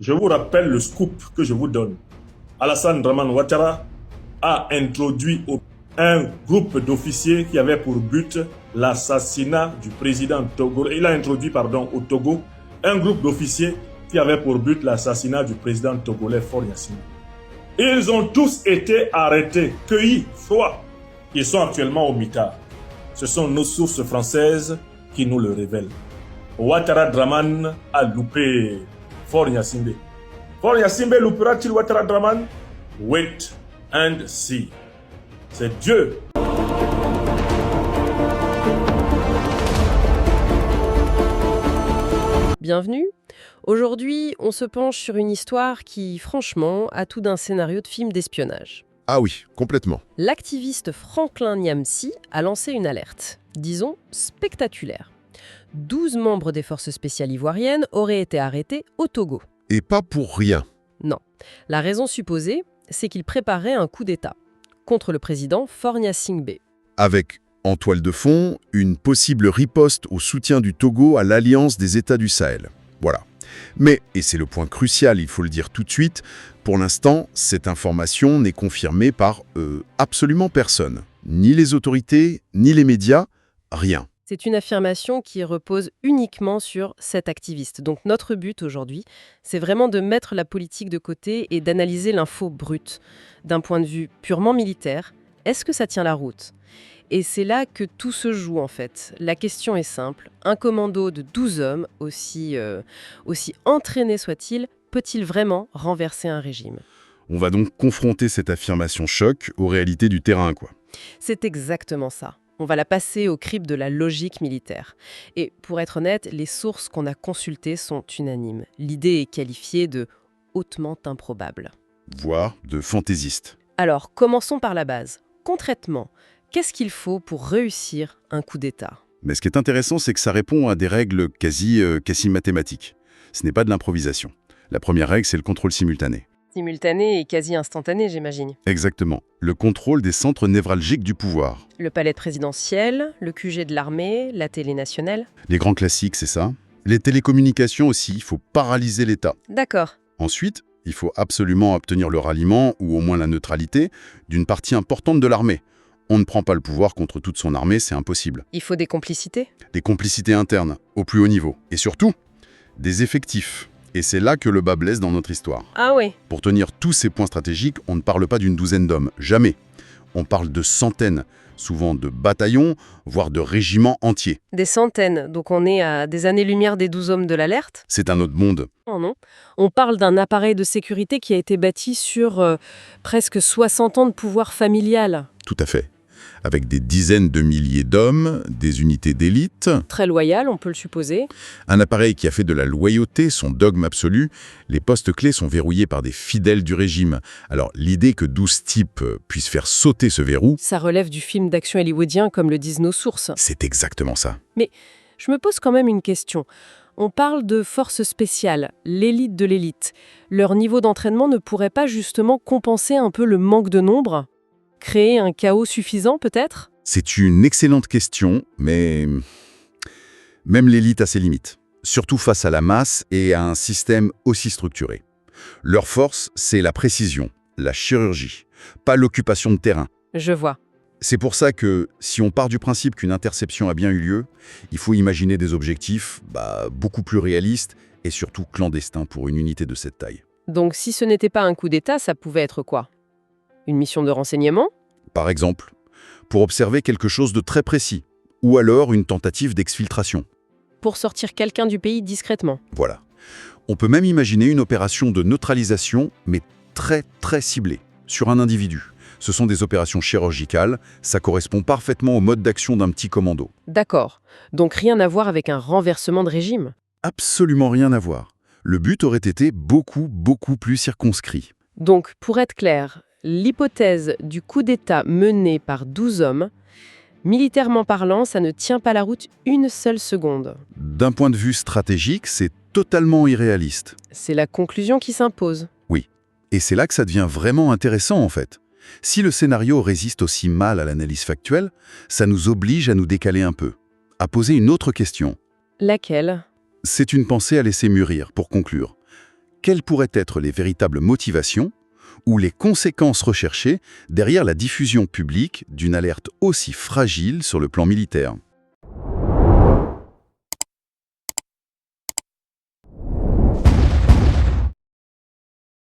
Je vous rappelle le scoop que je vous donne. Alassane Draman Ouattara a introduit un groupe d'officiers qui avait pour but l'assassinat du président Togo. Il a introduit, au Togo, un groupe d'officiers qui avait pour but l'assassinat du président togolais Faure Gnassingbé. Ils ont tous été arrêtés, cueillis, froids. Ils sont actuellement au mitard. Ce sont nos sources françaises qui nous le révèlent. Ouattara Draman a loupé Faure Gnassingbé. Faure Gnassingbé loupera-t-il Ouattara Draman? Wait and see. C'est Dieu. Bienvenue. Aujourd'hui, on se penche sur une histoire qui, franchement, a tout d'un scénario de film d'espionnage. Ah oui, complètement. L'activiste Franklin Nyamsi a lancé une alerte, disons spectaculaire. 12 membres des forces spéciales ivoiriennes auraient été arrêtés au Togo. Et pas pour rien. Non. La raison supposée, c'est qu'ils préparaient un coup d'État contre le président Faure Gnassingbé. Avec, en toile de fond, une possible riposte au soutien du Togo à l'Alliance des États du Sahel. Voilà. Mais, et c'est le point crucial, il faut le dire tout de suite, pour l'instant, cette information n'est confirmée par absolument personne. Ni les autorités, ni les médias, rien. C'est une affirmation qui repose uniquement sur cet activiste. Donc notre but aujourd'hui, c'est vraiment de mettre la politique de côté et d'analyser l'info brute. D'un point de vue purement militaire, est-ce que ça tient la route ? Et c'est là que tout se joue en fait. La question est simple. Un commando de 12 hommes, aussi entraîné soit-il, peut-il vraiment renverser un régime ? On va donc confronter cette affirmation choc aux réalités du terrain, quoi. C'est exactement ça. On va la passer au crible de la logique militaire. Et pour être honnête, les sources qu'on a consultées sont unanimes. L'idée est qualifiée de hautement improbable. Voire de fantaisiste. Alors, commençons par la base. Concrètement, qu'est-ce qu'il faut pour réussir un coup d'État ? Mais ce qui est intéressant, c'est que ça répond à des règles quasi mathématiques. Ce n'est pas de l'improvisation. La première règle, c'est le contrôle simultané. Simultané et quasi instantané, j'imagine. Exactement. Le contrôle des centres névralgiques du pouvoir. Le palais présidentiel, le QG de l'armée, la télé nationale. Les grands classiques, c'est ça. Les télécommunications aussi, il faut paralyser l'État. D'accord. Ensuite, il faut absolument obtenir le ralliement, ou au moins la neutralité, d'une partie importante de l'armée. On ne prend pas le pouvoir contre toute son armée, c'est impossible. Il faut des complicités ? Des complicités internes, au plus haut niveau. Et surtout, des effectifs. Et c'est là que le bas blesse dans notre histoire. Ah oui. Pour tenir tous ces points stratégiques, on ne parle pas d'une douzaine d'hommes, jamais. On parle de centaines, souvent de bataillons, voire de régiments entiers. Des centaines, donc on est à des années-lumière des 12 hommes de l'alerte ? C'est un autre monde. Oh non. On parle d'un appareil de sécurité qui a été bâti sur presque 60 ans de pouvoir familial. Tout à fait. Avec des dizaines de milliers d'hommes, des unités d'élite. Très loyal, on peut le supposer. Un appareil qui a fait de la loyauté son dogme absolu. Les postes clés sont verrouillés par des fidèles du régime. Alors, l'idée que 12 types puissent faire sauter ce verrou... Ça relève du film d'action hollywoodien, comme le disent nos sources. C'est exactement ça. Mais je me pose quand même une question. On parle de forces spéciales, l'élite de l'élite. Leur niveau d'entraînement ne pourrait pas justement compenser un peu le manque de nombre ? Créer un chaos suffisant, peut-être ? C'est une excellente question, mais même l'élite a ses limites, surtout face à la masse et à un système aussi structuré. Leur force, c'est la précision, la chirurgie, pas l'occupation de terrain. Je vois. C'est pour ça que, si on part du principe qu'une interception a bien eu lieu, il faut imaginer des objectifs beaucoup plus réalistes et surtout clandestins pour une unité de cette taille. Donc si ce n'était pas un coup d'État, ça pouvait être quoi ? Une mission de renseignement ? Par exemple, pour observer quelque chose de très précis, ou alors une tentative d'exfiltration. Pour sortir quelqu'un du pays discrètement. Voilà. On peut même imaginer une opération de neutralisation, mais très très ciblée, sur un individu. Ce sont des opérations chirurgicales, ça correspond parfaitement au mode d'action d'un petit commando. D'accord. Donc rien à voir avec un renversement de régime ? Absolument rien à voir. Le but aurait été beaucoup plus circonscrit. Donc, pour être clair, l'hypothèse du coup d'État mené par 12 hommes, militairement parlant, ça ne tient pas la route une seule seconde. D'un point de vue stratégique, c'est totalement irréaliste. C'est la conclusion qui s'impose. Oui. Et c'est là que ça devient vraiment intéressant, en fait. Si le scénario résiste aussi mal à l'analyse factuelle, ça nous oblige à nous décaler un peu, à poser une autre question. Laquelle ? C'est une pensée à laisser mûrir, pour conclure. quelles pourraient être les véritables motivations ou les conséquences recherchées derrière la diffusion publique d'une alerte aussi fragile sur le plan militaire.